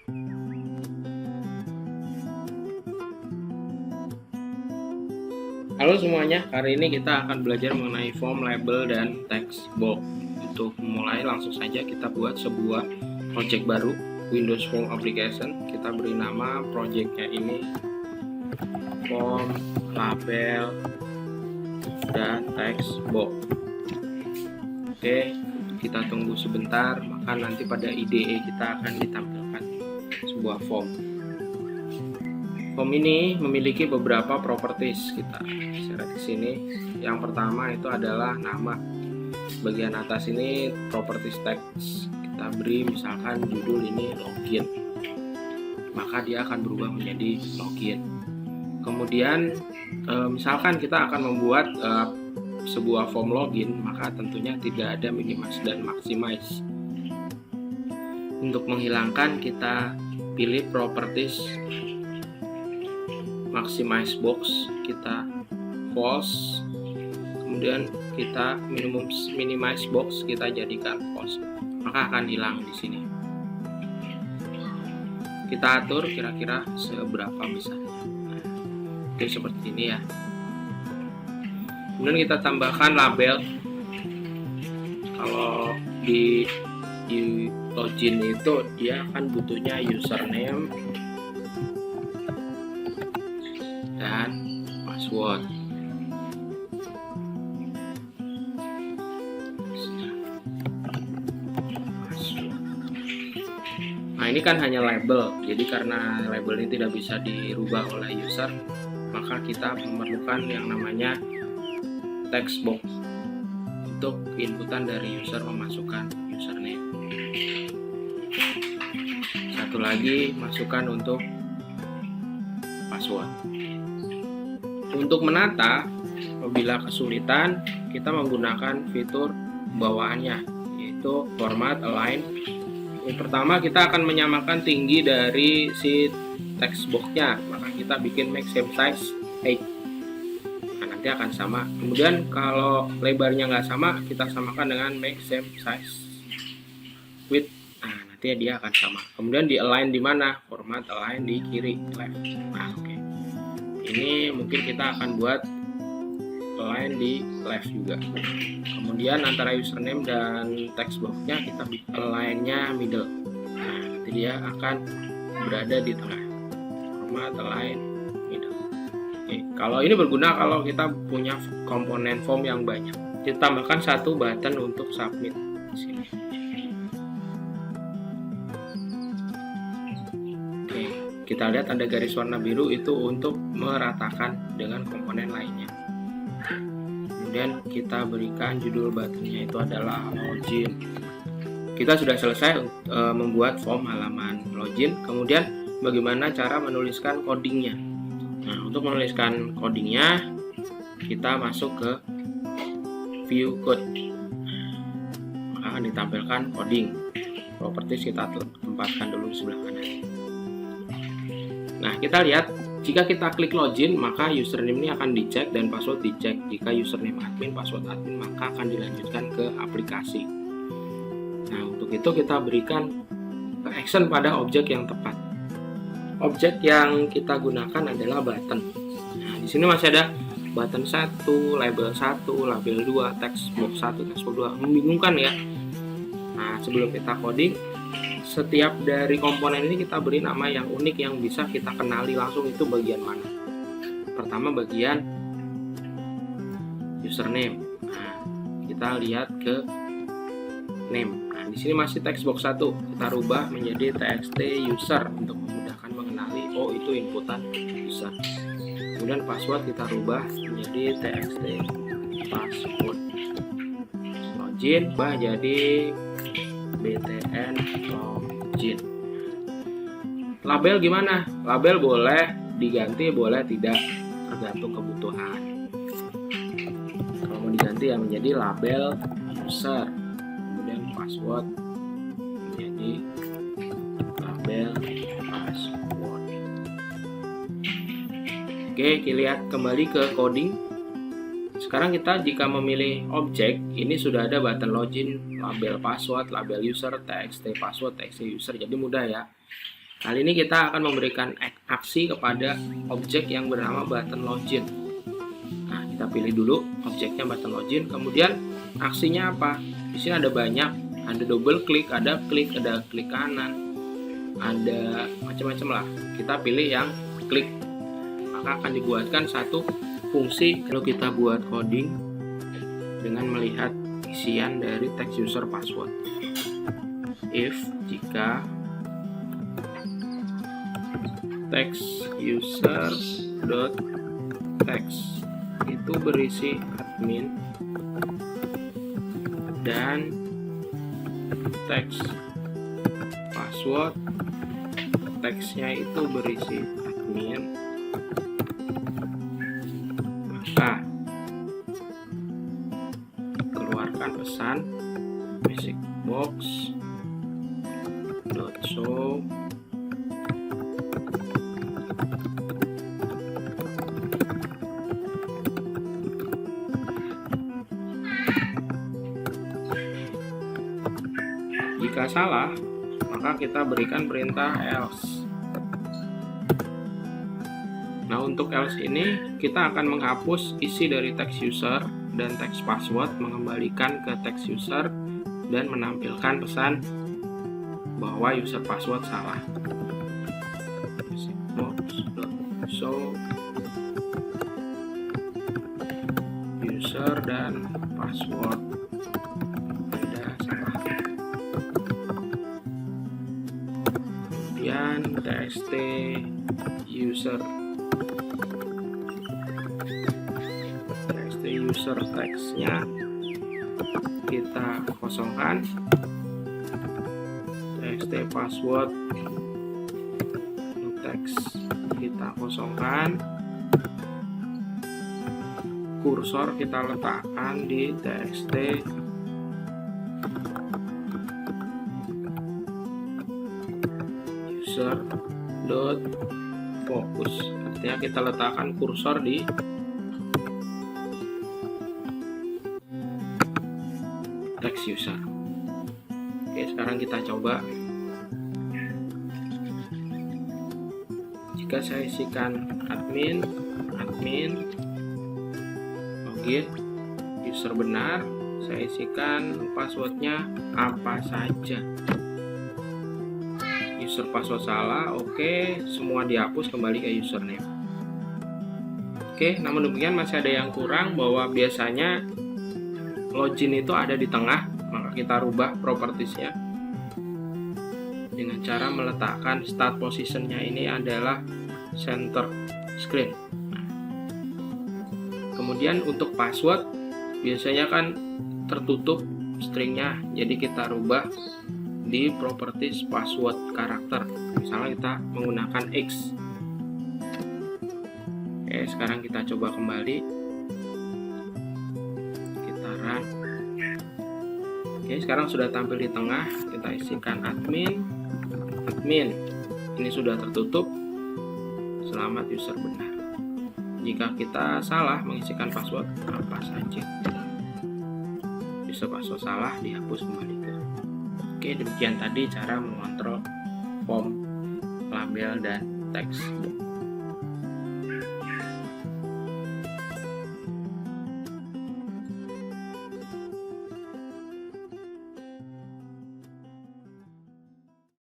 Halo semuanya, hari ini kita akan belajar mengenai form, label, dan text box. Untuk memulai, langsung saja kita buat sebuah project baru, Windows Form Application. Kita beri nama projectnya ini form, label, dan text box. Oke, kita tunggu sebentar, maka nanti pada IDE kita akan ditampilkan sebuah form. Form ini memiliki beberapa properties, kita lihat di sini. Yang pertama itu adalah nama. Bagian atas ini properties text. Kita beri misalkan judul ini login, maka dia akan berubah menjadi login. Kemudian misalkan kita akan membuat sebuah form login, maka tentunya tidak ada minimize dan maximize. Untuk menghilangkan, kita pilih properties maximize box, kita false. Kemudian kita minimize box kita jadikan false, maka akan hilang di sini. Kita atur kira-kira seberapa besar. Oke, seperti ini ya. Kemudian kita tambahkan label. Kalau di login itu dia akan butuhnya username dan password. Nah, ini kan hanya label, jadi karena label ini tidak bisa dirubah oleh user, maka kita memerlukan yang namanya text box untuk inputan dari user memasukkan username. Satu lagi, masukkan untuk password. Untuk menata, apabila kesulitan, kita menggunakan fitur bawaannya, yaitu format align. Yang pertama, kita akan menyamakan tinggi dari si text box-nya, maka kita bikin make same size 8. Nah, nanti akan sama. Kemudian kalau lebarnya nggak sama, kita samakan dengan make same size width. Nah, nanti dia akan sama. Kemudian di align di mana? Format align di kiri, left. Nah, oke. Ini mungkin kita akan buat align di left juga. Kemudian antara username dan text box-nya kita align-nya middle. Nah, nanti dia akan berada di tengah. Format align middle. Oke, kalau ini berguna kalau kita punya komponen form yang banyak. Kita tambahkan satu button untuk submit di sini. Oke, kita lihat ada garis warna biru itu untuk meratakan dengan komponen lainnya. Kemudian kita berikan judul buttonnya itu adalah login. Kita sudah selesai membuat form halaman login. Kemudian bagaimana cara menuliskan codingnya? Nah, untuk menuliskan codingnya kita masuk ke view code. Maka akan ditampilkan coding. Properties kita tempatkan dulu di sebelah kanan. Nah, kita lihat jika kita klik login, maka username ini akan dicek dan password dicek. Jika username admin, password admin, maka akan dilanjutkan ke aplikasi. Nah, untuk itu kita berikan action pada objek yang tepat. Objek yang kita gunakan adalah button. Nah, di sini masih ada button 1, label 1, label 2, text box 1, text box 2. Membingungkan ya. Nah, sebelum kita coding, setiap dari komponen ini kita beri nama yang unik yang bisa kita kenali langsung itu bagian mana. Pertama bagian username. Nah, kita lihat ke name. Nah, di sini masih text box 1. Kita rubah menjadi txt user untuk memudahkan mengenali oh itu inputan user. Kemudian password kita rubah menjadi txt password. Login ubah jadi btn login. Label gimana? Label boleh diganti, boleh tidak, tergantung kebutuhan. Kalau mau diganti ya menjadi label user. Kemudian password menjadi label password. Oke, kita lihat kembali ke coding. Sekarang kita jika memilih objek, ini sudah ada button login, label password, label user, txt password, txt user, jadi mudah ya. Kali ini kita akan memberikan aksi kepada objek yang bernama button login. Nah, kita pilih dulu objeknya button login, kemudian aksinya apa? Di sini ada banyak, ada double klik, ada klik kanan, ada macam-macam lah. Kita pilih yang klik, maka akan dibuatkan satu fungsi. Kalau kita buat coding dengan melihat isian dari text user password. If jika text user dot text itu berisi admin dan text password teksnya itu berisi admin, maka keluarkan pesan basic box dot show jika salah, maka kita berikan perintah else. Nah, untuk else ini kita akan menghapus isi dari text user dan text password, mengembalikan ke text user dan menampilkan pesan bahwa user password salah. So user dan password Anda salah. Kemudian txt user teksnya kita kosongkan, txt password teks kita kosongkan, kursor kita letakkan di txt user dot focus, artinya kita letakkan kursor di text user. Oke, sekarang kita coba. Jika saya isikan admin login, user benar, saya isikan passwordnya apa saja. User password salah, oke, semua dihapus, kembali ke username. Oke, namun demikian masih ada yang kurang, bahwa biasanya login itu ada di tengah, maka kita rubah propertiesnya dengan cara meletakkan start positionnya ini adalah center screen. Kemudian untuk password biasanya kan tertutup stringnya, jadi kita rubah di properties password karakter, misalnya kita menggunakan X. Oke, sekarang kita coba kembali, kita run. Oke, sekarang sudah tampil di tengah, kita isikan admin ini sudah tertutup, selamat user benar. Jika kita salah mengisikan password apa saja, user password salah, dihapus kembali ke. Oke, demikian tadi cara mengontrol form, label, dan teks.